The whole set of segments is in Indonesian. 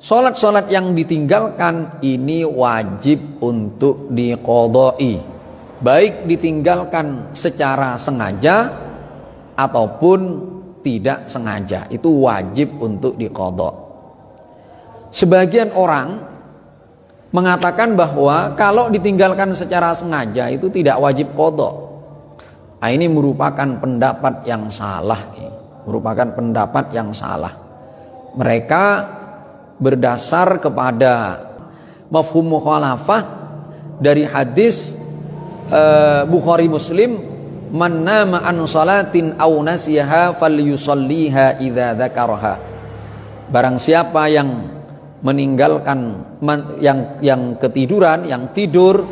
Sholat-sholat yang ditinggalkan ini wajib untuk diqodoi, baik ditinggalkan secara sengaja ataupun tidak sengaja, itu wajib untuk diqodok. Sebagian orang mengatakan bahwa kalau ditinggalkan secara sengaja itu tidak wajib qodok. Nah, ini merupakan pendapat yang salah, Mereka berdasar kepada mafhum mukhalafah dari hadis Bukhari Muslim, man nama an salatin aw nasiyaha falyusalliha idza dzakaraha. Barang siapa yang meninggalkan yang ketiduran, yang tidur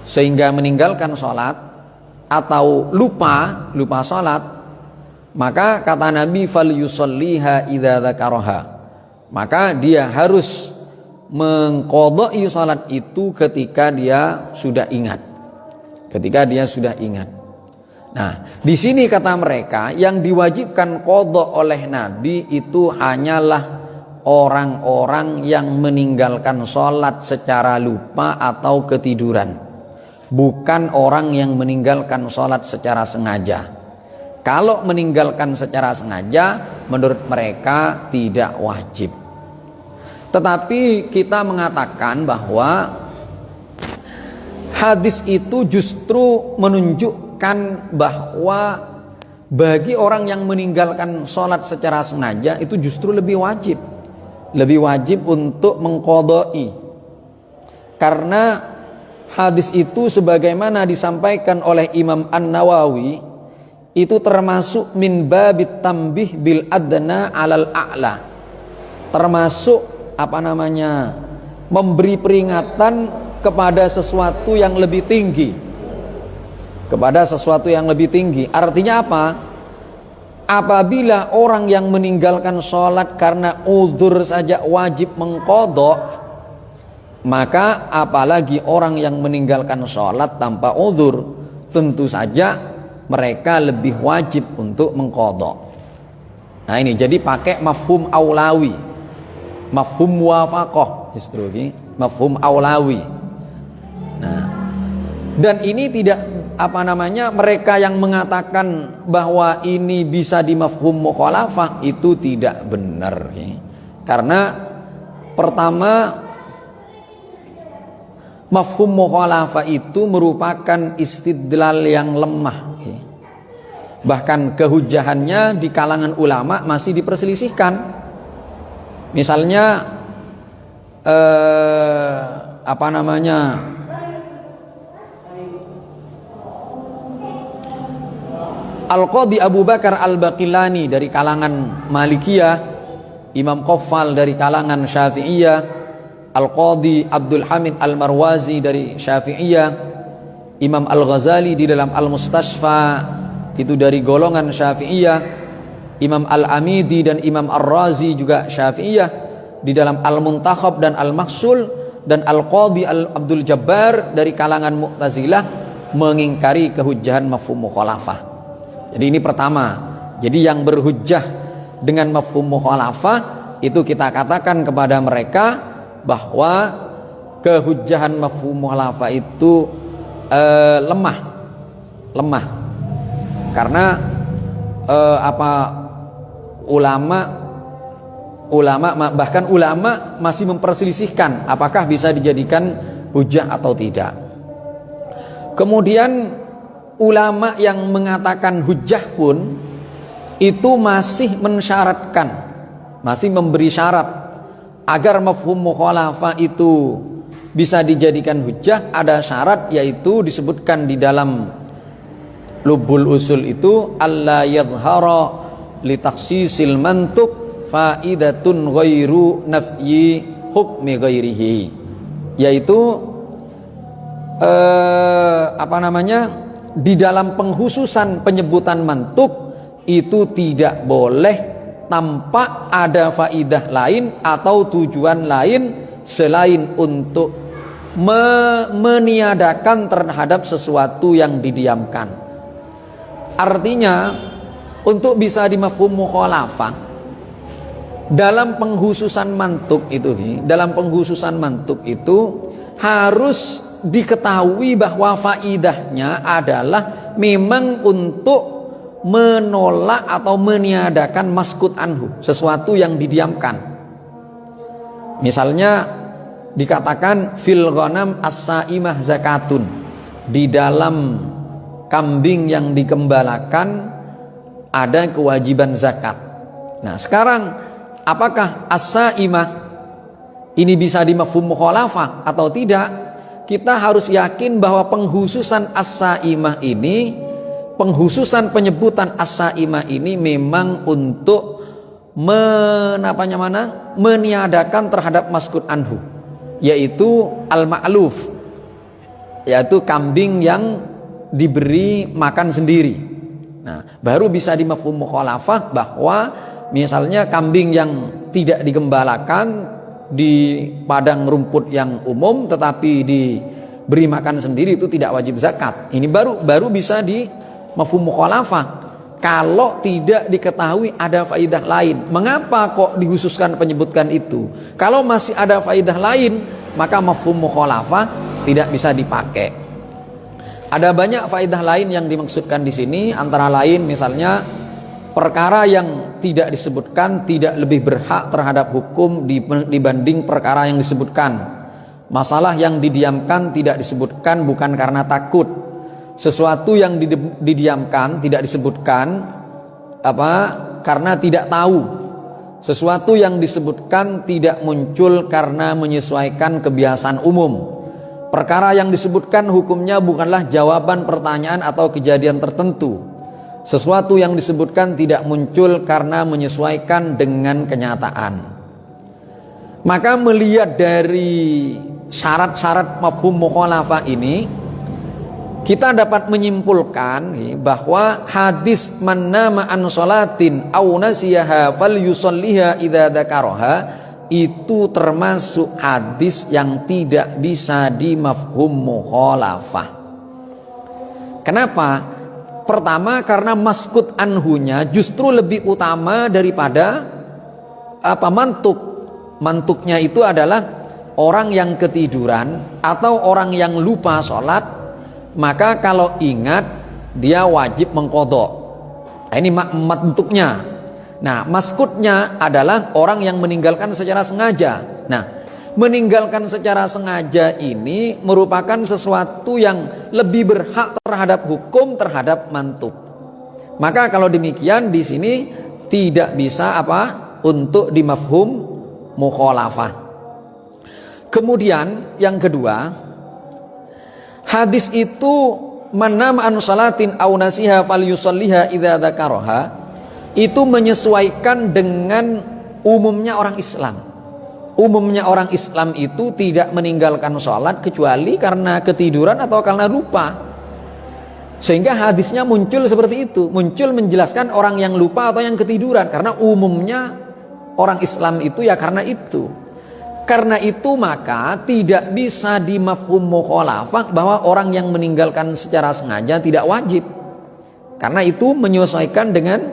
sehingga meninggalkan salat atau lupa salat, maka kata Nabi falyusalliha idza dzakaraha, maka dia harus mengqadai salat itu ketika dia sudah ingat. Nah, di sini kata mereka yang diwajibkan qadha oleh Nabi itu hanyalah orang-orang yang meninggalkan salat secara lupa atau ketiduran, bukan orang yang meninggalkan salat secara sengaja. Kalau meninggalkan secara sengaja, menurut mereka tidak wajib. Tetapi kita mengatakan bahwa hadis itu justru menunjukkan bahwa bagi orang yang meninggalkan sholat secara sengaja itu justru lebih wajib untuk mengqadai. Karena hadis itu sebagaimana disampaikan oleh Imam An-Nawawi itu termasuk min babit tambih bil adna alal a'la, termasuk memberi peringatan kepada sesuatu yang lebih tinggi, Artinya apa? Apabila orang yang meninggalkan sholat karena uzur saja wajib mengqadha, maka apalagi orang yang meninggalkan sholat tanpa uzur, tentu saja mereka lebih wajib untuk mengqadha. Nah, ini jadi pakai mafhum aulawi, mafhum muwafaqah, justru mafhum aulawi. Nah, dan ini tidak mereka yang mengatakan bahwa ini bisa di mafhum mukhalafah itu tidak benar. Karena pertama, mafhum mukhalafah itu merupakan istidlal yang lemah. Bahkan kehujahannya di kalangan ulama masih diperselisihkan. Misalnya Al-Qadhi Abu Bakar Al-Baqillani dari kalangan Malikiyah, Imam Qaffal dari kalangan Syafi'iyah, Al-Qadhi Abdul Hamid Al-Marwazi dari Syafi'iyah, Imam Al-Ghazali di dalam Al-Mustashfa itu dari golongan Syafi'iyah, Imam Al-Amidi dan Imam Ar-Razi juga Syafi'iyah di dalam Al-Muntakhab dan Al-Mahsul, dan Al-Qadhi Abdul Jabbar dari kalangan Mu'tazilah mengingkari kehujahan mafhum mukhalafah. Jadi ini pertama. Jadi yang berhujjah dengan mafhum mukhalafah itu kita katakan kepada mereka bahwa kehujahan mafhum mukhalafah itu lemah. Karena bahkan ulama masih memperselisihkan apakah bisa dijadikan hujjah atau tidak. Kemudian ulama yang mengatakan hujjah pun itu masih mensyaratkan, masih memberi syarat agar mafhum mukhalafah itu bisa dijadikan hujjah. Ada syarat, yaitu disebutkan di dalam Lubul Usul itu, alla yadhhara li takhsisil mantuq faidatun ghairu nafyi hukmi ghairihi, yaitu di dalam penghususan penyebutan mantuk itu tidak boleh tanpa ada faidah lain atau tujuan lain selain untuk meniadakan terhadap sesuatu yang didiamkan. Artinya untuk bisa dimafhum mukhalafah dalam penghususan mantuk itu, harus diketahui bahwa faidahnya adalah memang untuk menolak atau meniadakan maskut anhu, sesuatu yang didiamkan. Misalnya dikatakan fil ghanam as-saimah zakatun, di dalam kambing yang digembalakan ada kewajiban zakat. Nah, sekarang apakah as-saimah ini bisa dimafhum mukhalafah atau tidak? Kita harus yakin bahwa penghususan as-saimah ini, penghususan penyebutan as-saimah ini memang untuk meniadakan terhadap maskut anhu, yaitu al-ma'luf, yaitu kambing yang diberi makan sendiri. Nah, baru bisa dimafhum mukhalafah bahwa misalnya kambing yang tidak digembalakan di padang rumput yang umum tetapi diberi makan sendiri, itu tidak wajib zakat. Ini baru bisa di mafhum mukhalafah kalau tidak diketahui ada faidah lain. Mengapa kok dikhususkan penyebutkan itu? Kalau masih ada faidah lain, maka mafhum mukhalafah tidak bisa dipakai. Ada banyak faidah lain yang dimaksudkan di sini, antara lain misalnya perkara yang tidak disebutkan tidak lebih berhak terhadap hukum dibanding perkara yang disebutkan. Masalah yang didiamkan tidak disebutkan bukan karena takut. Sesuatu yang didiamkan tidak disebutkan karena tidak tahu. Sesuatu yang disebutkan tidak muncul karena menyesuaikan kebiasaan umum. Perkara yang disebutkan hukumnya bukanlah jawaban pertanyaan atau kejadian tertentu. Sesuatu yang disebutkan tidak muncul karena menyesuaikan dengan kenyataan. Maka melihat dari syarat-syarat mafhum mukhalafah ini, kita dapat menyimpulkan bahwa hadis man nama an sholatin aw nasiyaha falyusalliha idza dzakaraha itu termasuk hadis yang tidak bisa dimafhum mukhalafah. Kenapa? Pertama, karena maskut anhunya justru lebih utama daripada mantuk. Mantuknya itu adalah orang yang ketiduran atau orang yang lupa sholat, maka kalau ingat dia wajib mengqadha. Nah, ini mantuknya. Nah, maskutnya adalah orang yang meninggalkan secara sengaja. Nah, meninggalkan secara sengaja ini merupakan sesuatu yang lebih berhak terhadap hukum terhadap mantuk. Maka kalau demikian di sini tidak bisa untuk dimafhum mukhalafah. Kemudian yang kedua, hadis itu man nama an shalatin aw nasiha falyusalliha idza dzakaraha itu menyesuaikan dengan umumnya orang Islam. Umumnya orang Islam itu tidak meninggalkan sholat kecuali karena ketiduran atau karena lupa. Sehingga hadisnya muncul seperti itu, muncul menjelaskan orang yang lupa atau yang ketiduran, karena umumnya orang Islam itu ya karena itu. Karena itu maka tidak bisa dimafhum mukhalafah bahwa orang yang meninggalkan secara sengaja tidak wajib. Karena itu menyesuaikan dengan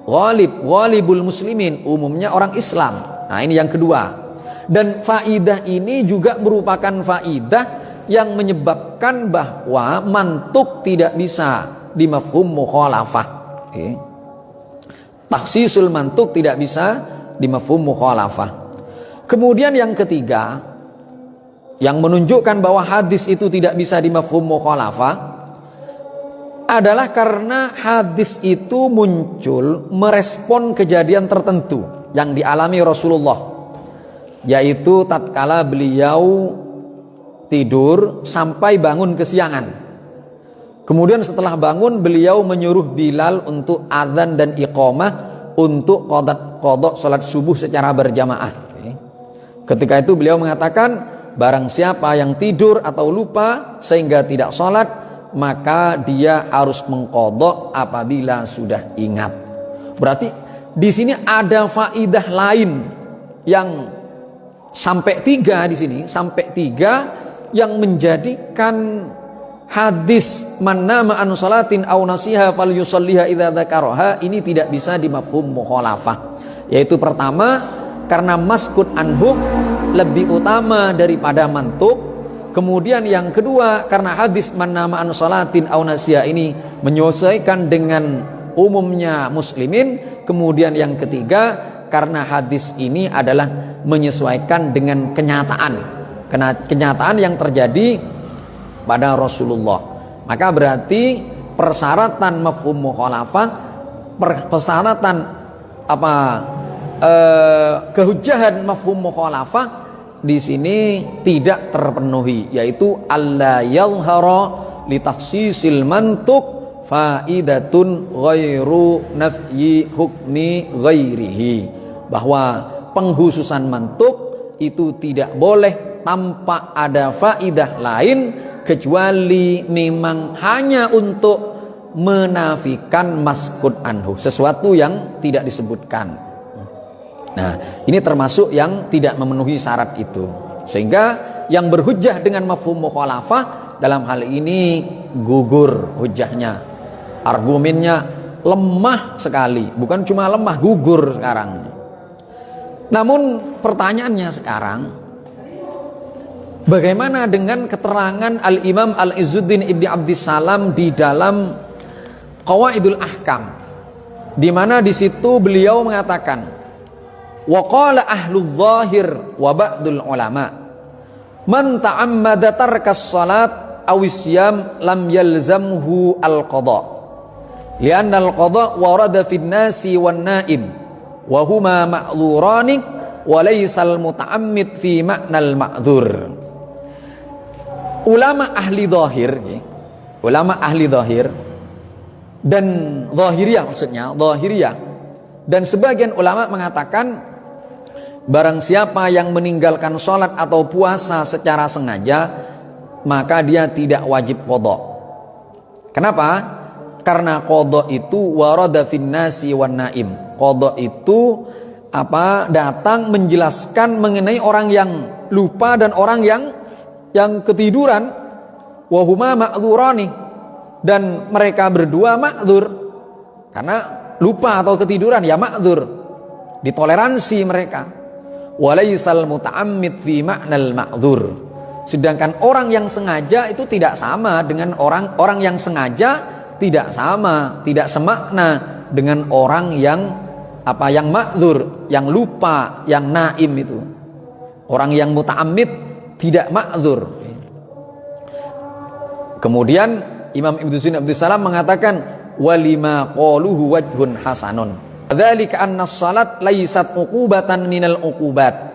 ghalibul muslimin, umumnya orang Islam. Nah, ini yang kedua. Dan faidah ini juga merupakan faidah yang menyebabkan bahwa mantuk tidak bisa dimafhum mukhalafah. Takhsisul mantuk tidak bisa dimafhum mukhalafah. Kemudian yang ketiga, yang menunjukkan bahwa hadis itu tidak bisa dimafhum mukhalafah adalah karena hadis itu muncul merespon kejadian tertentu yang dialami Rasulullah, yaitu tatkala beliau tidur sampai bangun kesiangan. Kemudian setelah bangun beliau menyuruh Bilal untuk adzan dan iqamah untuk qadha salat subuh secara berjamaah. Ketika itu beliau mengatakan, barang siapa yang tidur atau lupa sehingga tidak salat, maka dia harus mengqadha apabila sudah ingat. Berarti di sini ada faidah lain yang sampai tiga di sini, sampai tiga yang menjadikan hadis man nama an shalatin aw nasiha falyusalliha idza dzakaraha ini tidak bisa dimafhum mukhalafah. Yaitu pertama, karena maskut anhu lebih utama daripada mantuk. Kemudian yang kedua, karena hadis man nama an salatin aw nasiya ini menyesuaikan dengan umumnya muslimin. Kemudian yang ketiga, karena hadis ini adalah menyesuaikan dengan kenyataan yang terjadi pada Rasulullah. Maka berarti persyaratan mafhum mukhalafah, persyaratan kehujjahan mafhum mukhalafah di sini tidak terpenuhi, yaitu alla yadhhara li takhsisil mantuq faidatun ghairu nafyi hukmi ghairihi, bahwa penghususan mantuq itu tidak boleh tanpa ada faidah lain kecuali memang hanya untuk menafikan maskut anhu, sesuatu yang tidak disebutkan. Nah, ini termasuk yang tidak memenuhi syarat itu. Sehingga yang berhujjah dengan mafhum mukhalafah dalam hal ini gugur hujjahnya. Argumennya lemah sekali, bukan cuma lemah, gugur sekarang. Namun pertanyaannya sekarang, bagaimana dengan keterangan Al-Imam Al-Izzuddin Ibni Abdissalam di dalam Qawaidul Ahkam, di mana di situ beliau mengatakan, wa qala ahlul zahir wa ba'dul ulama man ta'ammada tarkas salat aw isyam lam yalzamhu al-qada li'anna al-qada warada fin nasi wan naim wa huma ma'dzurani wa laysa al-muta'ammid fi ma'nal ma'dzur. Ulama ahli zahir dan zahiriyah, maksudnya zahiriyah, dan sebagian ulama mengatakan barang siapa yang meninggalkan sholat atau puasa secara sengaja, maka dia tidak wajib qadha. Kenapa? Karena qadha itu warada fin nasi wan naim. Qadha itu datang menjelaskan mengenai orang yang lupa dan orang yang ketiduran. Wa huma ma'dzurani, dan mereka berdua ma'dzur. Karena lupa atau ketiduran ya ma'dzur, ditoleransi mereka. Walaisal muta'ammid fi ma'nal ma'dzur. Sedangkan orang yang sengaja itu tidak sama dengan orang yang sengaja, tidak semakna dengan orang yang ma'dzur, yang lupa, yang naim itu. Orang yang muta'ammid tidak ma'dzur. Kemudian Imam Ibnu Abdissalam mengatakan walima qaluhu wajhun hasanun. Dzalika anna shalat laysat uqubatan minal uqubat.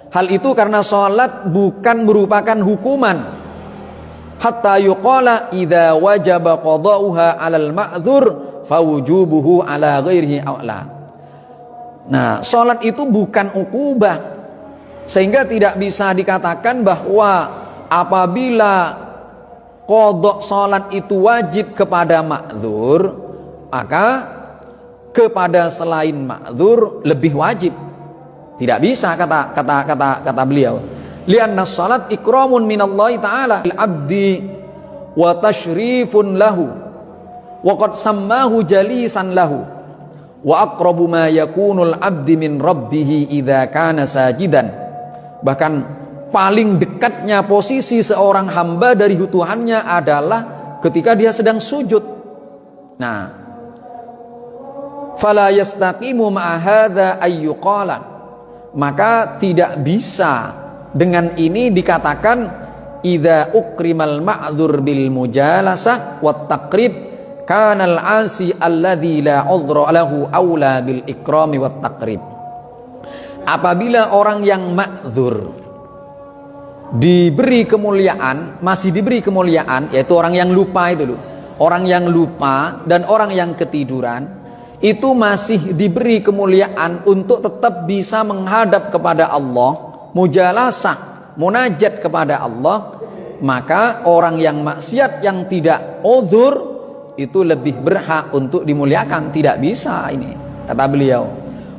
Hal itu karena salat bukan merupakan hukuman. Hatta yuqala idza wajaba qada'uha 'alal ma'dzur fawujubuhu 'ala ghairihi a'la. Nah, salat itu bukan uqubah, sehingga tidak bisa dikatakan bahwa apabila qadha salat itu wajib kepada ma'dzur, maka kepada selain ma'dzur lebih wajib. Tidak bisa, kata beliau. Lianna salat ikramun minallahi ta'ala lil abdi wa tashrifun lahu wa qad sammahu jalisan lahu wa aqrabu ma yakunul abdi min rabbih idza kana sajidan. Bahkan paling dekatnya posisi seorang hamba dari Tuhannya adalah ketika dia sedang sujud. Nah, fala yastaqimu ma'a hadza ayyuqala, maka tidak bisa dengan ini dikatakan idza ukrimal ma'dzur bil mujalasah wat taqrib kana al 'asi alladzi la 'udhra lahu aula bil ikrami wat taqrib. Apabila orang yang ma'dzur diberi kemuliaan, masih diberi kemuliaan, yaitu orang yang lupa itu loh. Orang yang lupa dan orang yang ketiduran itu masih diberi kemuliaan untuk tetap bisa menghadap kepada Allah, mujalasah, munajat kepada Allah, maka orang yang maksiat yang tidak uzur itu lebih berhak untuk dimuliakan. Tidak bisa ini, kata beliau.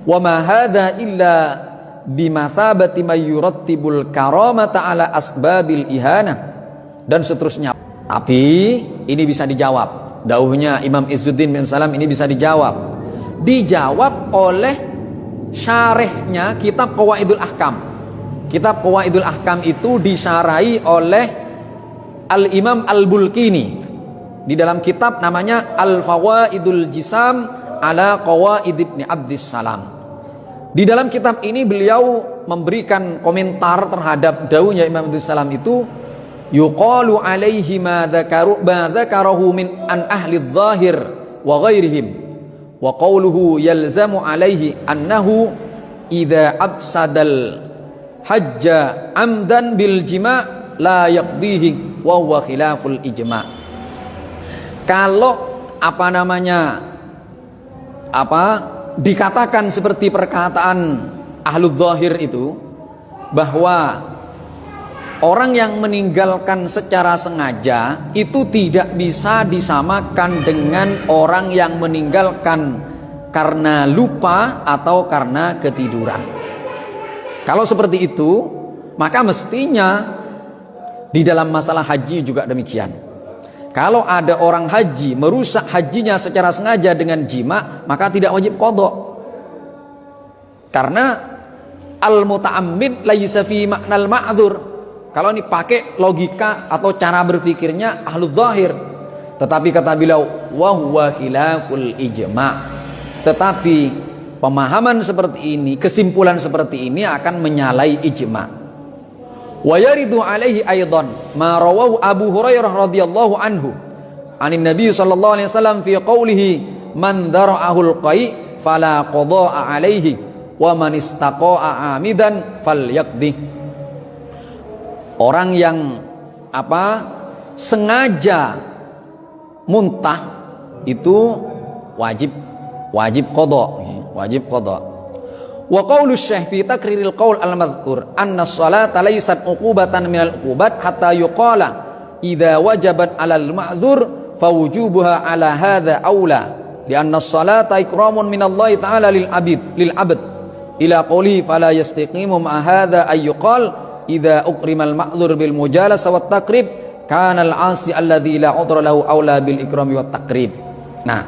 Wa ma hadza illa bimathabati may yurattibul karamata ala asbabil ihanah, dan seterusnya. Tapi ini bisa dijawab. Dauhnya Imam Izzuddin bin Salam ini bisa dijawab oleh syarihnya kitab Qawaidul Ahkam. Kitab Qawaidul Ahkam itu disyarahi oleh Al-Imam Al-Bulkini. Di dalam kitab namanya Al-Fawaidul Jisam ala Qawaid Ibn Abdis Salam. Di dalam kitab ini beliau memberikan komentar terhadap dauhnya Imam Abdus Salam itu, yuqalu alaihi ma dzakarahu min an ahli dzahir wa ghairihim wa qawluhu yalzamu alaihi annahu idza absadal hajja amdan bil jima' la yaqdihi wa huwa khilaful ijma'. Kalau dikatakan seperti perkataan ahlu dzahir itu, bahwa orang yang meninggalkan secara sengaja itu tidak bisa disamakan dengan orang yang meninggalkan karena lupa atau karena ketiduran. Kalau seperti itu, maka mestinya di dalam masalah haji juga demikian. Kalau ada orang haji merusak hajinya secara sengaja dengan jima, maka tidak wajib qadha. Karena al-muta'ammid laisa fi ma'nal ma'dzur. Kalau ini pakai logika atau cara berpikirnya ahlu dzahir. Tetapi kata beliau wa huwa khilaful ijma'. Tetapi pemahaman seperti ini, kesimpulan seperti ini akan menyalahi ijma'. Wa yaridu alaihi aidan ma rawahu Abu Hurairah radhiyallahu anhu anin Nabi sallallahu alaihi wasallam fi qawlihi man dara'ahul qai fala qada'a alaihi wa man istaqa'a amidan falyaqdi. Orang yang sengaja muntah itu wajib qada. Wa qaulu syekh fi takriril qaul al-madhkur anna as-salata laysat uqubatan minal uqubat hatta yuqala idza wajabat 'alal ma'dzur fawujubuha 'ala hadza aula li'anna as-salata ikramun minallahi ta'ala lil 'abd ila qawli fala yastaqimu ma hadza ay yuqal idza ukrimal ma'dzur bil mujalasa wat takrib kana al-'asi alladzi la 'udra lahu aula bil ikrami wat takrib. Nah,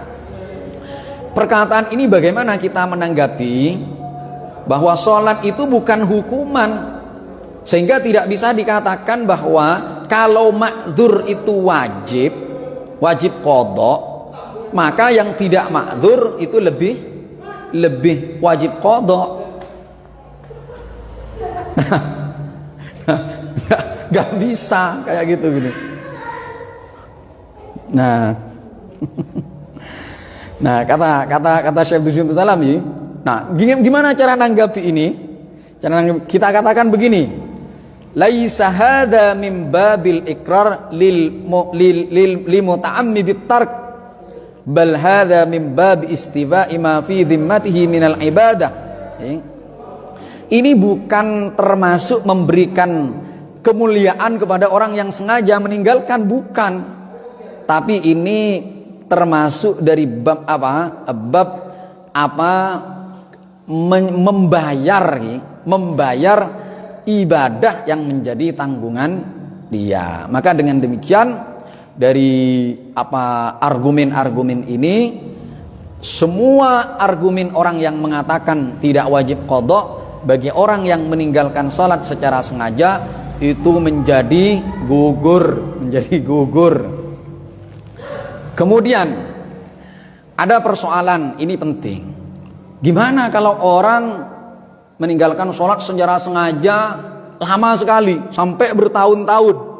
perkataan ini bagaimana kita menanggapi bahwa sholat itu bukan hukuman, sehingga tidak bisa dikatakan bahwa kalau ma'dzur itu wajib qadha, maka yang tidak ma'dzur itu lebih wajib qadha. Gak bisa kayak gitu. Nah, kata Syekh Abdul Salami. Nah, gimana cara nanggapi ini? Kita katakan begini. Laisa hadza min babil ikrar lil muta'ammidit tark bal hadza min bab istiwa'i ma fi dhimmatihi minal ibadah. Ini bukan termasuk memberikan kemuliaan kepada orang yang sengaja meninggalkan, bukan. Tapi ini termasuk dari bab membayar ibadah yang menjadi tanggungan dia. Maka dengan demikian dari argumen-argumen ini, semua argumen orang yang mengatakan tidak wajib qadha bagi orang yang meninggalkan salat secara sengaja itu menjadi gugur. Kemudian ada persoalan, ini penting. Gimana kalau orang meninggalkan sholat secara sengaja lama sekali, sampai bertahun-tahun?